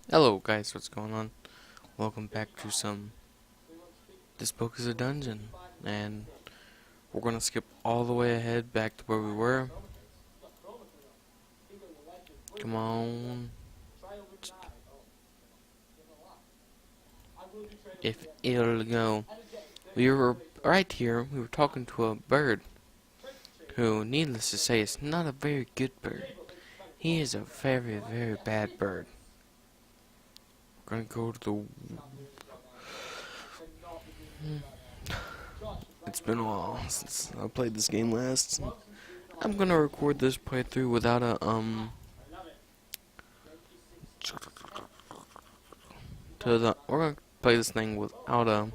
Hello guys, what's going on? Welcome back to some This Book is a Dungeon, and we're gonna skip all the way ahead back to where we were. Come on. If it'll go. We were right here, we were talking to a bird who, needless to say, is not a very good bird. He is a very, very bad bird. We're gonna go to the... It's been a while since I played this game last. I'm gonna record this playthrough without a, we're gonna play this thing without a,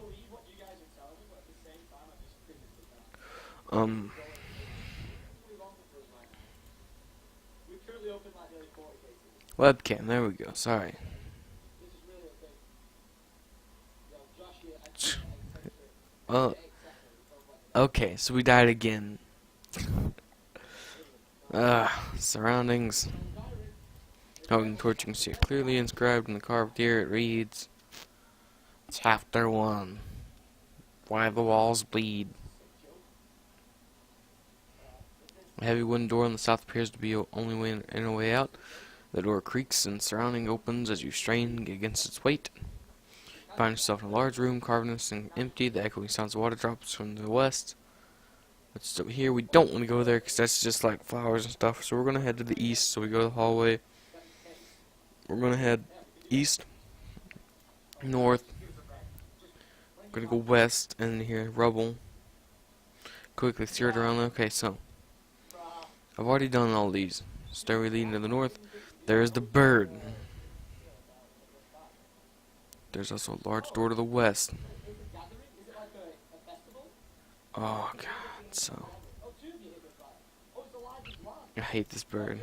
um, webcam. There we go, sorry. Uh, okay, so we died again. Surroundings. Holding torch, you can see it clearly inscribed in the carved ear. It reads, Chapter 1. Why the walls bleed. A heavy wooden door on the south appears to be the only way in and way out. The door creaks and surrounding opens as you strain against its weight. You find yourself in a large room, carved and empty. The echoing sounds of water drops from the west. Let's over here. We don't want to go there because that's just like flowers and stuff. So we're going to head to the east. So we go to the hallway. We're going to head east, north. We're going to go west and here, rubble. Quickly steer it around. Okay, so I've already done all these. Stairway leading to the north. There is the bird. There's also a large door to the west. Oh god, so I hate this bird.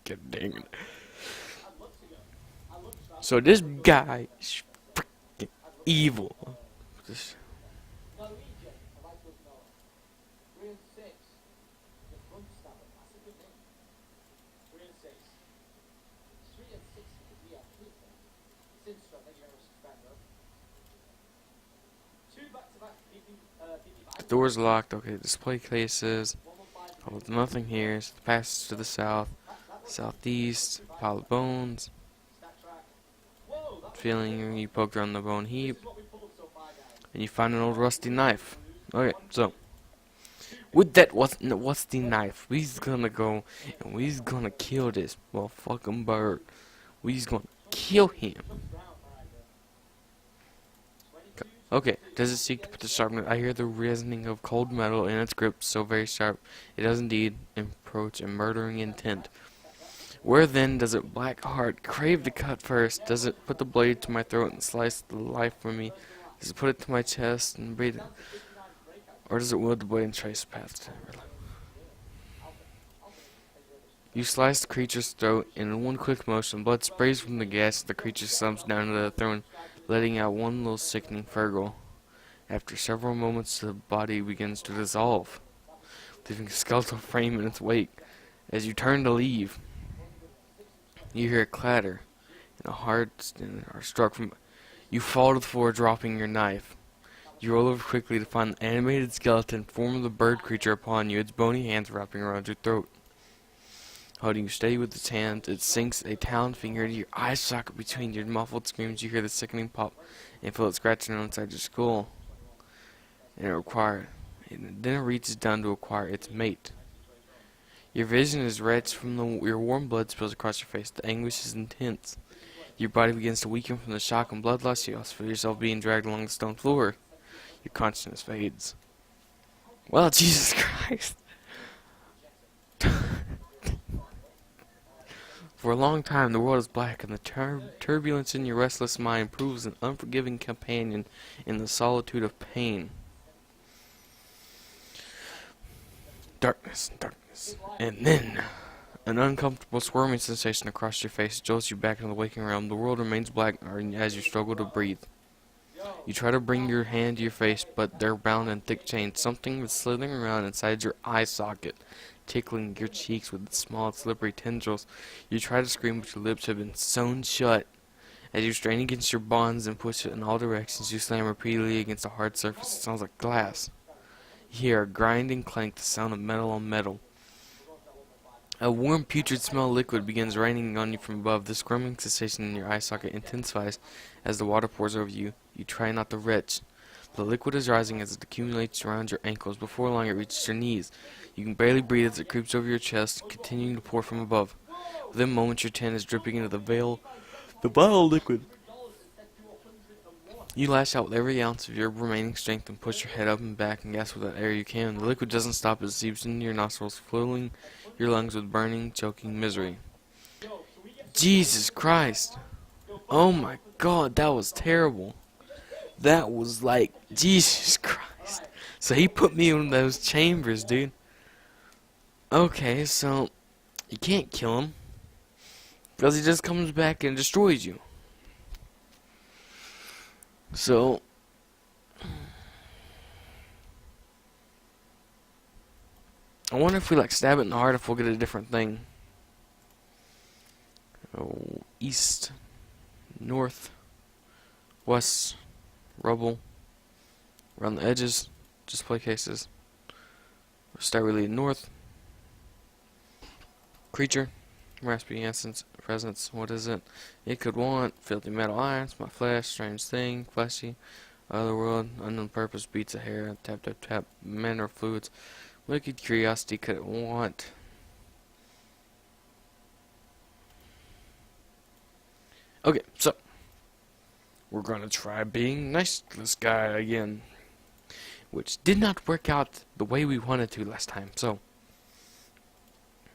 God dang it. So this guy is freaking evil. This the door's locked. Okay, display cases. Oh, there's nothing here. So the passage to the south, southeast, pile of bones. Feeling you poke around the bone heap, and you find an old rusty knife. Okay, so with that rusty knife, we's gonna go and we's gonna kill this motherfucking bird. We's gonna kill him. Okay, does it seek to put the sharpness? I hear the resonating of cold metal in its grip, so very sharp. It does indeed approach a murdering intent. Where then does it black heart crave to cut first? Does it put the blade to my throat and slice the life from me? Does it put it to my chest and breathe it? Or does it wield the blade and trace the path to life? You slice the creature's throat, and in one quick motion, blood sprays from the gas as the creature slumps down to the throne, letting out one little sickening gurgle. After several moments, the body begins to dissolve, leaving a skeletal frame in its wake. As you turn to leave, you hear a clatter, and a heart are struck from. You fall to the floor, dropping your knife. You roll over quickly to find the animated skeleton form of the bird creature upon you, its bony hands wrapping around your throat. Holding you steady with its hands, it sinks a taloned finger into your eye socket. Between your muffled screams, you hear the sickening pop and feel it scratching inside your skull. And then it reaches down to acquire its mate. Your vision is wretched from your warm blood spills across your face. The anguish is intense. Your body begins to weaken from the shock and blood loss. You also feel yourself being dragged along the stone floor. Your consciousness fades. Well, Jesus Christ. For a long time, the world is black, and the turbulence in your restless mind proves an unforgiving companion in the solitude of pain. Darkness, darkness. And then, an uncomfortable squirming sensation across your face jolts you back into the waking realm. The world remains black as you struggle to breathe. You try to bring your hand to your face, but they're bound in thick chains. Something is slithering around inside your eye socket, tickling your cheeks with its small, slippery tendrils. You try to scream, but your lips have been sewn shut. As you strain against your bonds and push it in all directions, you slam repeatedly against a hard surface. It sounds like glass. You hear a grinding clank, the sound of metal on metal. A warm, putrid smell of liquid begins raining on you from above. The squirming sensation in your eye socket intensifies as the water pours over you. You try not to retch. The liquid is rising as it accumulates around your ankles. Before long, it reaches your knees. You can barely breathe as it creeps over your chest, continuing to pour from above. Within moments, your tan is dripping into the vial of liquid. You lash out with every ounce of your remaining strength and push your head up and back and gasp with that air you can. The liquid doesn't stop as it seeps into your nostrils, filling your lungs with burning, choking misery. Jesus Christ. Oh my God, that was terrible. That was like, Jesus Christ. So he put me in those chambers, dude. Okay, so you can't kill him, because he just comes back and destroys you. So I wonder if we like stab it in the heart, if we'll get a different thing. Oh, east, north, west, rubble, around the edges, just play cases. Start really north. Creature, raspy essence, presence, what is it? It could want filthy metal irons, my flesh, strange thing, fleshy, otherworld, unknown purpose, beats a hair, tap tap tap, men or fluids. Wicked curiosity could it want? Okay, so we're gonna try being nice to this guy again, which did not work out the way we wanted to last time. So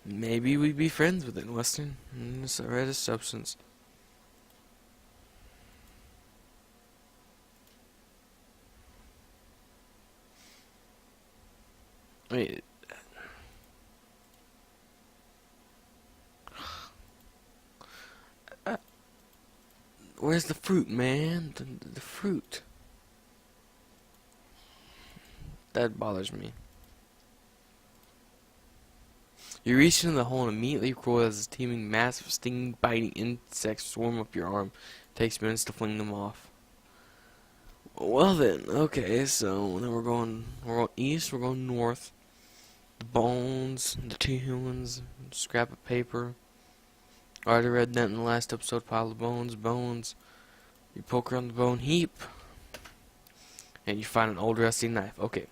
maybe we'd be friends with it, Western. It's a reddest substance. Wait. Where's the fruit, man? The fruit. That bothers me. You reach into the hole and immediately recoil as a teeming mass of stinging, biting insects swarm up your arm. It takes minutes to fling them off. Well then, okay, so then we're going east, we're going north. The bones, the two humans, scrap of paper. Already read that in the last episode, pile of bones. You poke around the bone heap, and you find an old rusty knife. Okay.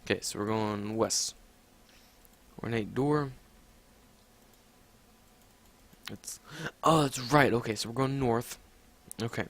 Okay, so we're going west. Ornate door. Oh, that's right. Okay, so we're going north. Okay.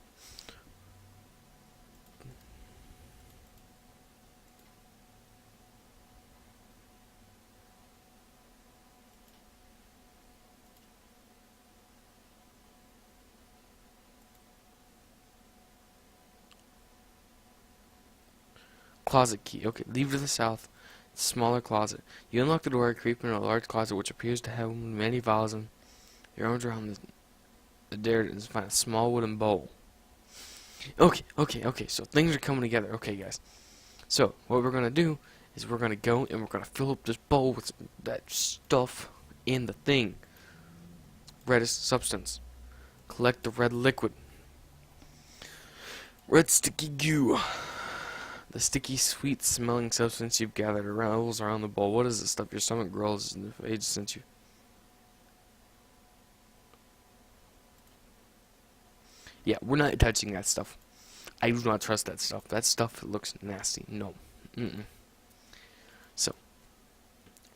Closet key. Okay, leave to the south. Smaller closet. You unlock the door, creep into a large closet which appears to have many vials in. Your arms around the dare to find a small wooden bowl. Okay, so things are coming together. Okay, guys. So, what we're gonna do is we're gonna go and we're gonna fill up this bowl with that stuff in the thing. Reddest substance. Collect the red liquid. Red sticky goo. The sticky, sweet-smelling substance you've gathered around the bowl. What is this stuff? Your stomach growls in the age since you. Yeah, we're not touching that stuff. I do not trust that stuff. That stuff looks nasty. No. So,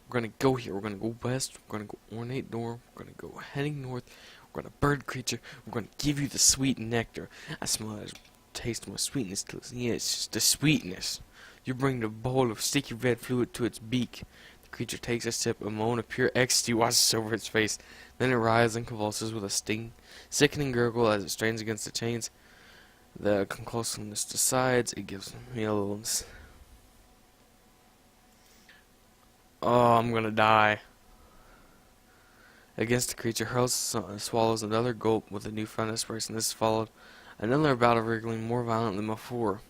we're gonna go here. We're gonna go west. We're gonna go ornate door. We're gonna go heading north. We're gonna bird creature. We're gonna give you the sweet nectar. I smell that taste my sweetness. Yeah, it's just the sweetness. You bring the bowl of sticky red fluid to its beak. The creature takes a sip. A moan of pure ecstasy washes over its face. Then it writhes and convulses with a sickening gurgle as it strains against the chains. The convulsiveness decides. It gives me a little. Oh, I'm gonna die. against the creature. Hurls swallows another gulp with a newfound desperation. This is followed another bout of wriggling more violent than before.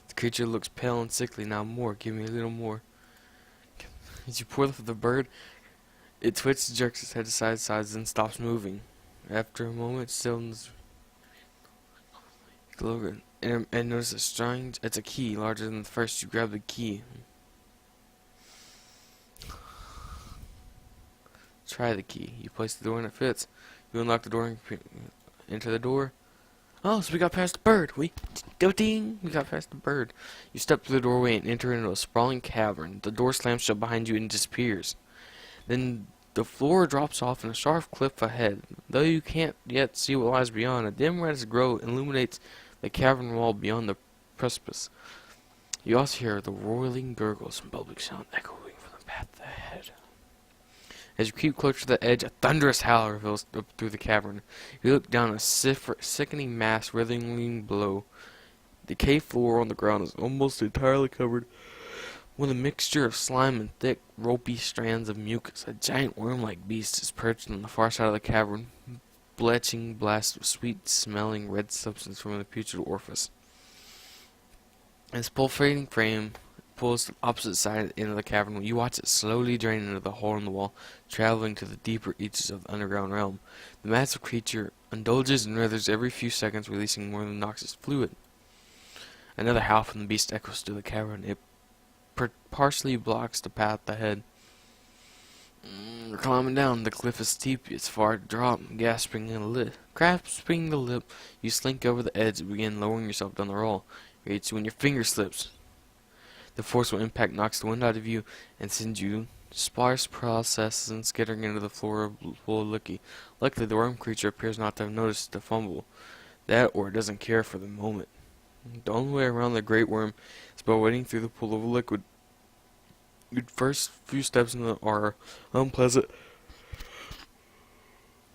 The creature looks pale and sickly. Now more. Give me a little more. As you pour the bird, it twitches, jerks its head to sides, and stops moving. After a moment, stillness. And notice a strange. It's a key larger than the first. You grab the key. Try the key. You place the door and it fits. You unlock the door and enter the door. Oh, so we got past the bird. We got past the bird. You step through the doorway and enter into a sprawling cavern. The door slams shut behind you and disappears. Then the floor drops off in a sharp cliff ahead. Though you can't yet see what lies beyond, a dim reddish glow illuminates the cavern wall beyond the precipice. You also hear the roiling gurgles and bubbling sound echoing from the path ahead. As you creep closer to the edge, a thunderous howl reveals up through the cavern. You look down a sickening mass writhing below. The cave floor on the ground is almost entirely covered with a mixture of slime and thick, ropey strands of mucus. A giant worm-like beast is perched on the far side of the cavern, belching blasts of sweet-smelling red substance from the putrid orifice. Its pulsating frame pulls to the opposite side into the cavern. You watch it slowly drain into the hole in the wall, traveling to the deeper reaches of the underground realm. The massive creature indulges and writhers every few seconds, releasing more than noxious fluid. Another howl from the beast echoes through the cavern. It partially blocks the path ahead. You're climbing down. The cliff is steep. It's far to drop. Grasping the lip, you slink over the edge and begin lowering yourself down the roll. It's when your finger slips. The forceful impact knocks the wind out of you and sends you sparse processes and skittering into the floor full of licky. Luckily, the worm creature appears not to have noticed the fumble. That or it doesn't care for the moment. The only way around the great worm is by wading through the pool of liquid. Your first few steps are unpleasant,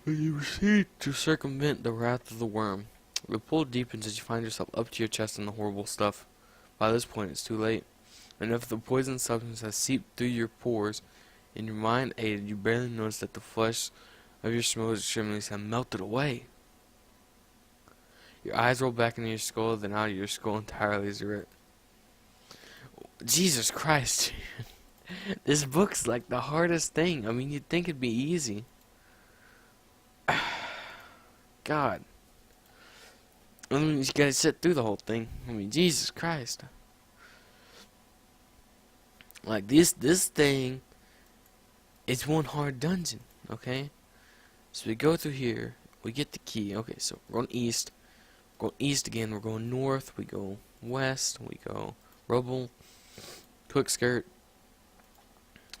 but you proceed to circumvent the wrath of the worm. The pool deepens as you find yourself up to your chest in the horrible stuff. By this point, it's too late. Enough of the poison substance has seeped through your pores, and your mind aided, you barely notice that the flesh of your smoldering extremities have melted away. Your eyes roll back into your skull, then out of your skull entirely as you read. Jesus Christ. This book's like the hardest thing. I mean, you'd think it'd be easy. God. I mean, you gotta sit through the whole thing. I mean, Jesus Christ. Like, this thing is one hard dungeon, okay? So we go through here. We get the key. Okay, so we're going east. We're going east again. We're going north. We go west. We go rubble. Quick skirt.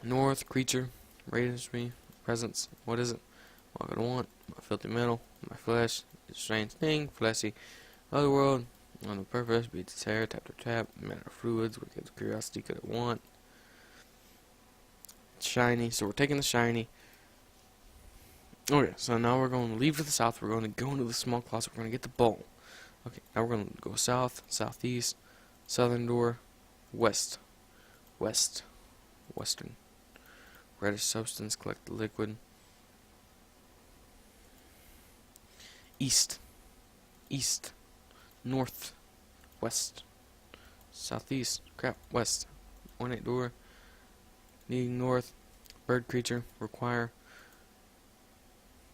North, creature. Radiance me. Presence. What is it? What I want. My filthy metal. My flesh. It's a strange thing. Fleshy. Otherworld. On the purpose. Beats its hair. Tap to tap. Matter of fluids. What gives curiosity could it want? Shiny. So we're taking the shiny. Okay, so now we're going to leave to the south. We're going to go into the small closet. We're going to get the bowl. Okay, now we're going to go south, southeast, southern door, west, west, western. Reddish substance, collect the liquid. East, east, north, west, southeast, crap, west. 1-8 door, leading north, bird creature, require.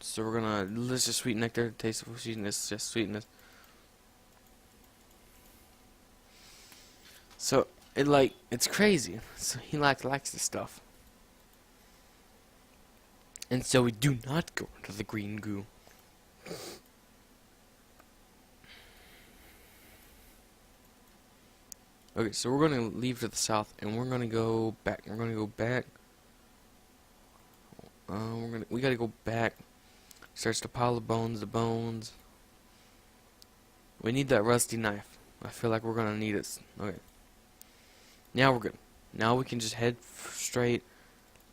So we're gonna delicious sweet nectar, taste of sweetness, just sweetness. So it's crazy. So he likes this stuff. And so we do not go into the green goo. Okay, so we're gonna leave to the south and we're gonna go back. We gotta go back. Starts to pile the bones. We need that rusty knife. I feel like we're gonna need it. Okay. Now we're good. Now we can just head straight.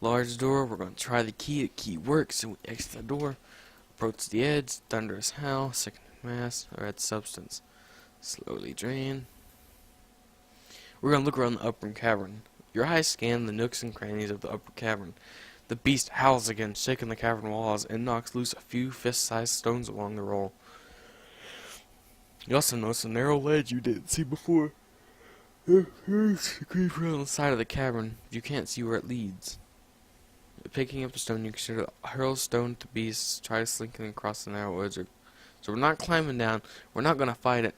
Large door. We're gonna try the key. The key works, so we exit the door. Approach the edge. Thunderous howl. Second mass. Red substance. Slowly drain. We're gonna look around the upper cavern. Your eyes scan the nooks and crannies of the upper cavern. The beast howls again, shaking the cavern walls, and knocks loose a few fist-sized stones along the roll. You also notice a narrow ledge you didn't see before. Creep around the side of the cavern. You can't see where it leads. Picking up a stone, you consider hurl stone at the beast, try slinking across the narrow ledge. So we're not climbing down. We're not gonna fight it.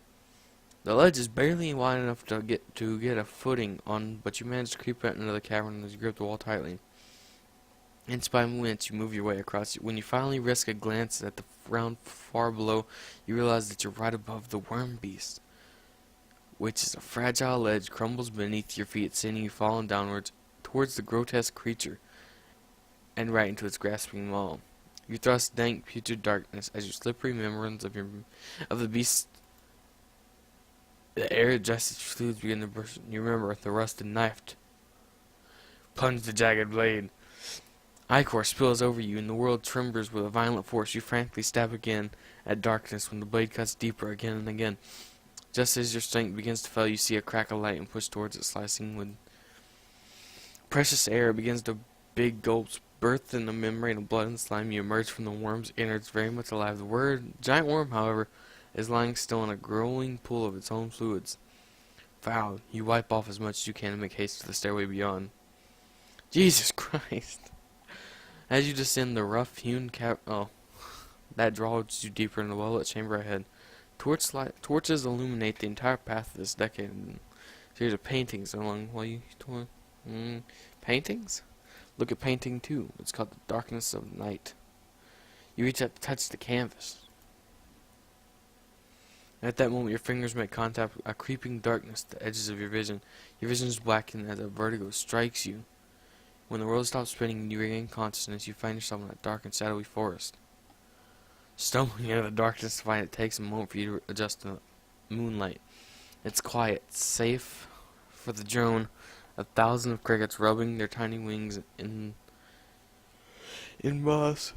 The ledge is barely wide enough to get a footing on, but you manage to creep out into the cavern as you grip the wall tightly. Inch by inch, you move your way across. When you finally risk a glance at the ground far below, you realize that you're right above the worm beast, which is a fragile ledge crumbles beneath your feet, sending you falling downwards towards the grotesque creature and right into its grasping maw. You thrust dank, putrid darkness as your slippery remembrance of the beast. The air adjusts its fluids begin to burst. You remember the rusted knife. Plunge the jagged blade. Ichor spills over you, and the world trembles with a violent force. You frantically stab again at darkness when the blade cuts deeper again and again. Just as your strength begins to fail, you see a crack of light and push towards it, slicing wood. Precious air begins to big gulps. Birthed in the membrane of blood and slime, you emerge from the worm's innards very much alive. The giant worm, however, is lying still in a growing pool of its own fluids. Foul, you wipe off as much as you can and make haste to the stairway beyond. Jesus Christ! As you descend the rough-hewn that draws you deeper into the well-lit chamber ahead. Torches illuminate the entire path of this decade. Series of paintings along paintings? Look at painting 2. It's called The Darkness of Night. You reach out to touch the canvas. At that moment, your fingers make contact with a creeping darkness at the edges of your vision. Your vision is blackened as a vertigo strikes you. When the world stops spinning and you regain consciousness, you find yourself in a dark and shadowy forest. Stumbling into the darkness to find it takes a moment for you to adjust to the moonlight. It's quiet, safe for the drone. 1,000 of crickets rubbing their tiny wings in moss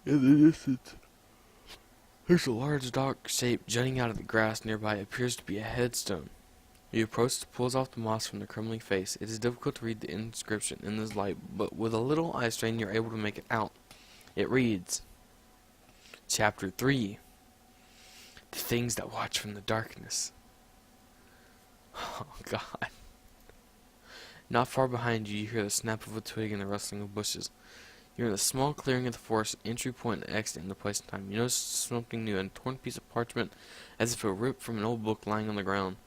in the distance. There's a large dark shape jutting out of the grass nearby. It appears to be a headstone. You approach it, pulls off the moss from the crumbling face. It is difficult to read the inscription in this light, but with a little eye strain you're able to make it out. It reads, Chapter 3, The Things That Watch from the Darkness. Oh, God. Not far behind you, you hear the snap of a twig and the rustling of bushes. You're in a small clearing of the forest, entry point and exit in the place and time. You notice something new, a torn piece of parchment, as if it were ripped from an old book lying on the ground.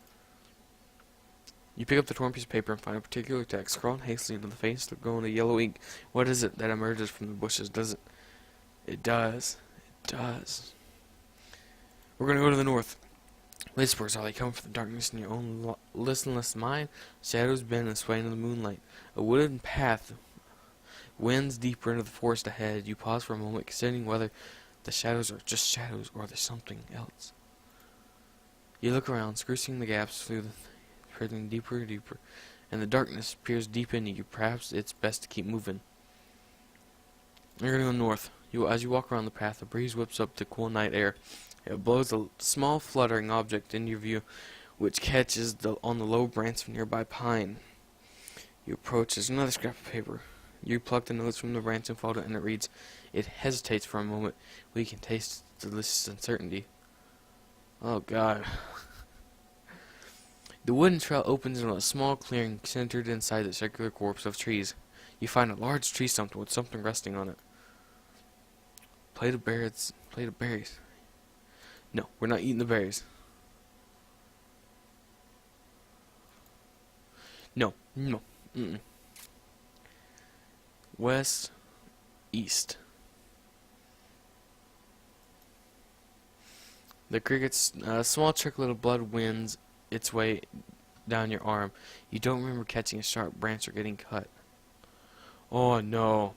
You pick up the torn piece of paper and find a particular text, scrawled hastily into the face of glowing yellow ink. What is it that emerges from the bushes? Does it? It does. It does. We're going to go to the north. Whispers are they come from the darkness in your own listenless mind. Shadows bend and sway into the moonlight. A wooded path winds deeper into the forest ahead. You pause for a moment, considering whether the shadows are just shadows or there's something else. You look around, scrutinizing the gaps through the curving deeper and deeper, and the darkness peers deep into you. Perhaps it's best to keep moving. You're going to go north. As you walk around the path, a breeze whips up the cool night air. It blows a small fluttering object into your view, which catches on the low branch of a nearby pine. You approach. There's another scrap of paper. You pluck the notes from the branch and fold it, and it reads. It hesitates for a moment. We can taste the delicious uncertainty. Oh, God. The wooden trail opens into a small clearing centered inside the circular corpse of trees. You find a large tree stump with something resting on it. Plate of berries. No, we're not eating the berries. No. West, east. The cricket's small tricklet of blood winds its way down your arm. You don't remember catching a sharp branch or getting cut. Oh no.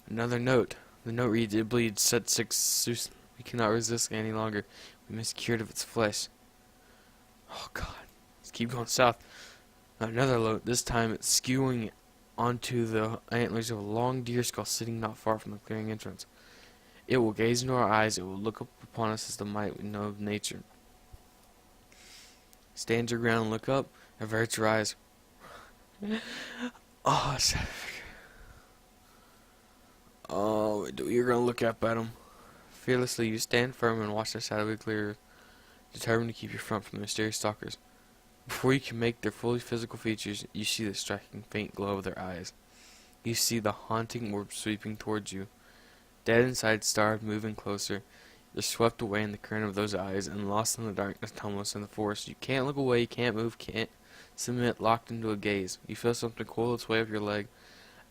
Another note. The note reads, it bleeds, set 6 Susan. We cannot resist any longer. We must be cured of its flesh. Oh God. Let's keep going south. Another note. This time it's skewing onto the antlers of a long deer skull sitting not far from the clearing entrance. It will gaze into our eyes. It will look up upon us as the might we know of nature. Stand your ground, look up, avert your eyes. Oh, Oh, you're gonna look up at him. Fearlessly, you stand firm and watch the shadowy clear, determined to keep your front from the mysterious stalkers. Before you can make their fully physical features, you see the striking faint glow of their eyes. You see the haunting orb sweeping towards you. Dead inside star moving closer. You're swept away in the current of those eyes and lost in the darkness, tumulus in the forest. You can't look away, you can't move, can't submit, locked into a gaze. You feel something coil its way up your leg,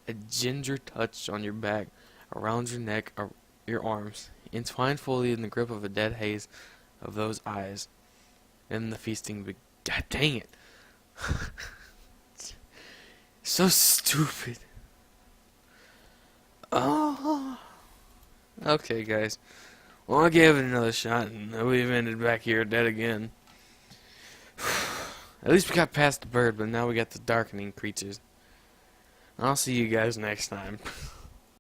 a ginger touch on your back, around your neck, your arms, entwined fully in the grip of a dead haze of those eyes. And the feasting God dang it. So stupid. Oh. Okay, guys. Well, I gave it another shot, and we've ended back here dead again. At least we got past the bird, but now we got the darkening creatures. I'll see you guys next time.